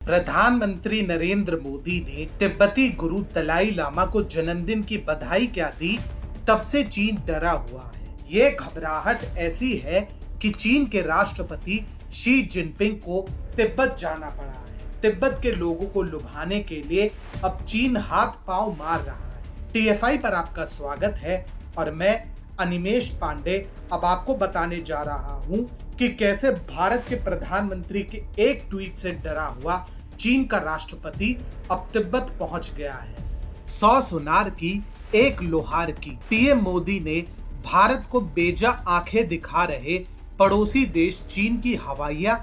प्रधानमंत्री नरेंद्र मोदी ने तिब्बती गुरु दलाई लामा को जन्मदिन की बधाई क्या दी, तब से चीन डरा हुआ है। ये घबराहट ऐसी है कि चीन के राष्ट्रपति शी जिनपिंग को तिब्बत जाना पड़ा है। तिब्बत के लोगों को लुभाने के लिए अब चीन हाथ पांव मार रहा है। TFI पर आपका स्वागत है और मैं अनिमेश पांडे अब आपको बताने जा रहा हूं कि कैसे भारत के प्रधानमंत्री के एक ट्वीट से डरा हुआ चीन का राष्ट्रपति अब तिब्बत पहुंच गया है। 100 सुनार की एक लोहार की। पीएम मोदी ने भारत को बेजा आंखें दिखा रहे पड़ोसी देश चीन की हवाइयां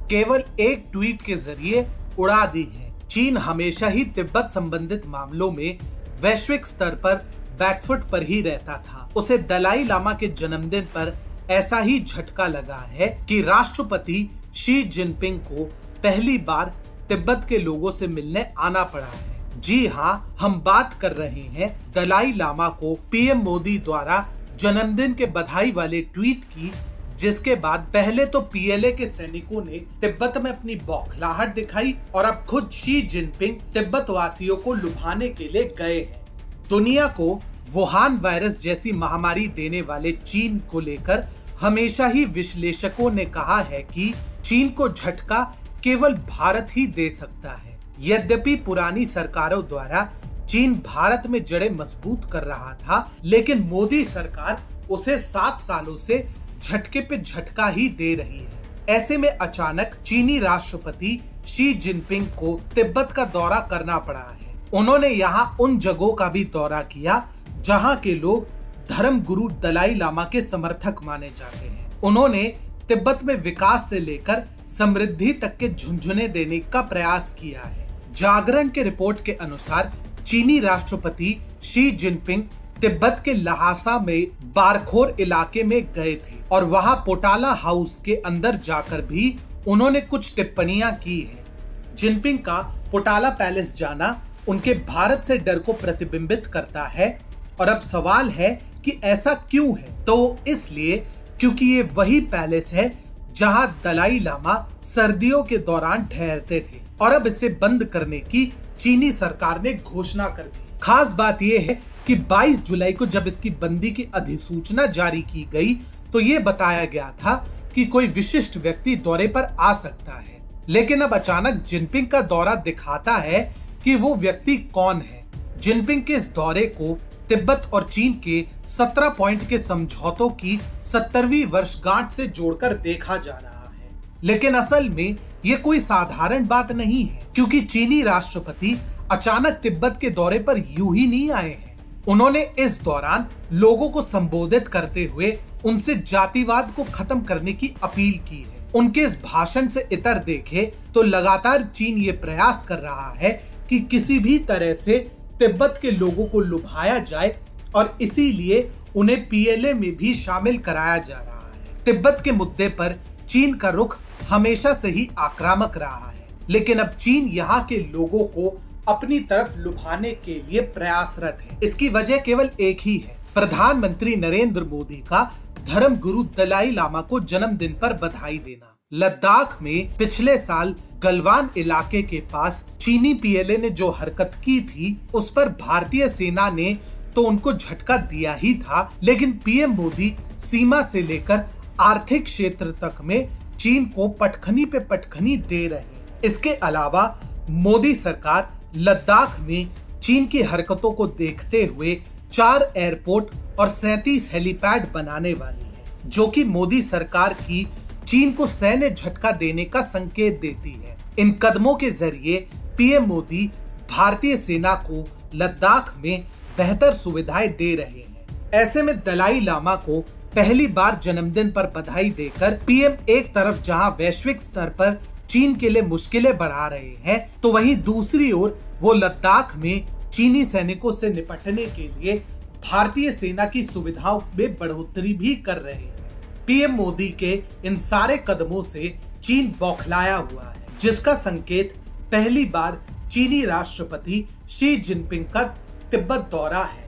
केवल एक ट्वीट के जरिए उड़ा दी है। चीन हमेशा ही तिब्बत संबंधित मामलों में वैश्विक स्तर पर बैकफुट पर ही रहता था। उसे दलाई लामा के जन्मदिन पर ऐसा ही झटका लगा है कि राष्ट्रपति शी जिनपिंग को पहली बार तिब्बत के लोगों से मिलने आना पड़ा है। जी हाँ, हम बात कर रहे हैं दलाई लामा को पीएम मोदी द्वारा जन्मदिन के बधाई वाले ट्वीट की, जिसके बाद पहले तो PLA के सैनिकों ने तिब्बत में अपनी बौखलाहट दिखाई और अब खुद शी जिनपिंग तिब्बत वासियों को लुभाने के लिए गए हैं। दुनिया को वुहान वायरस जैसी महामारी देने वाले चीन को लेकर हमेशा ही विश्लेषकों ने कहा है कि चीन को झटका केवल भारत ही दे सकता है। यद्यपि पुरानी सरकारों द्वारा चीन भारत में जड़ें मजबूत कर रहा था, लेकिन मोदी सरकार उसे 7 सालों से झटके पे झटका ही दे रही है। ऐसे में अचानक चीनी राष्ट्रपति शी जिनपिंग को तिब्बत का दौरा करना पड़ा है। उन्होंने यहाँ उन जगहों का भी दौरा किया जहाँ के लोग धर्म गुरु दलाई लामा के समर्थक माने जाते हैं। उन्होंने तिब्बत में विकास से लेकर समृद्धि तक के झुंझुने देने का प्रयास किया है। जागरण के रिपोर्ट के अनुसार चीनी राष्ट्रपति शी जिनपिंग तिब्बत के लहासा में बारखोर इलाके में गए थे और वहां पोटाला हाउस के अंदर जाकर भी उन्होंने कुछ टिप्पणियां की हैं। जिनपिंग का पोटाला पैलेस जाना उनके भारत से डर को प्रतिबिंबित करता है और अब सवाल है कि ऐसा क्यों है। तो इसलिए क्योंकि ये वही पैलेस है जहां दलाई लामा सर्दियों के दौरान ठहरते थे और अब इसे बंद करने की चीनी सरकार ने घोषणा कर दी। खास बात यह है कि 22 जुलाई को जब इसकी बंदी की अधिसूचना जारी की गई तो ये बताया गया था कि कोई विशिष्ट व्यक्ति दौरे पर आ सकता है, लेकिन अब अचानक जिनपिंग का दौरा दिखाता है कि वो व्यक्ति कौन है। जिनपिंग के इस दौरे को तिब्बत और चीन के 17 पॉइंट के समझौतों की 70वीं वर्षगांठ से जोड़कर देखा जा रहा है, लेकिन असल में ये कोई साधारण बात नहीं है, क्योंकि चीनी राष्ट्रपति अचानक तिब्बत के दौरे पर यूं ही नहीं आए हैं। उन्होंने इस दौरान लोगों को संबोधित करते हुए उनसे जातिवाद को खत्म करने की अपील की है। उनके इस भाषण से इतर देखे तो लगातार चीन ये प्रयास कर रहा है कि किसी भी तरह से तिब्बत के लोगों को लुभाया जाए और इसीलिए उन्हें PLA में भी शामिल कराया जा रहा है। तिब्बत के मुद्दे पर चीन का रुख हमेशा से ही आक्रामक रहा है, लेकिन अब चीन यहाँ के लोगों को अपनी तरफ लुभाने के लिए प्रयासरत है। इसकी वजह केवल एक ही है, प्रधानमंत्री नरेंद्र मोदी का धर्म गुरु दलाई लामा को जन्मदिन पर बधाई देना। लद्दाख में पिछले साल गलवान इलाके के पास चीनी PLA ने जो हरकत की थी, उस पर भारतीय सेना ने तो उनको झटका दिया ही था, लेकिन पीएम मोदी सीमा से लेकर आर्थिक क्षेत्र तक में चीन को पटखनी पे पटखनी दे रहे हैं। इसके अलावा मोदी सरकार लद्दाख में चीन की हरकतों को देखते हुए 4 एयरपोर्ट और 37 हेलीपैड बनाने वाली है, जो कि मोदी सरकार की चीन को सैन्य झटका देने का संकेत देती है। इन कदमों के जरिए पीएम मोदी भारतीय सेना को लद्दाख में बेहतर सुविधाएं दे रहे हैं। ऐसे में दलाई लामा को पहली बार जन्मदिन पर बधाई देकर पीएम एक तरफ जहां वैश्विक स्तर पर चीन के लिए मुश्किलें बढ़ा रहे हैं, तो वहीं दूसरी ओर वो लद्दाख में चीनी सैनिकों से निपटने के लिए भारतीय सेना की सुविधाओं में बढ़ोतरी भी कर रहे हैं। पीएम मोदी के इन सारे कदमों से चीन बौखलाया हुआ है, जिसका संकेत पहली बार चीनी राष्ट्रपति शी जिनपिंग का तिब्बत दौरा है।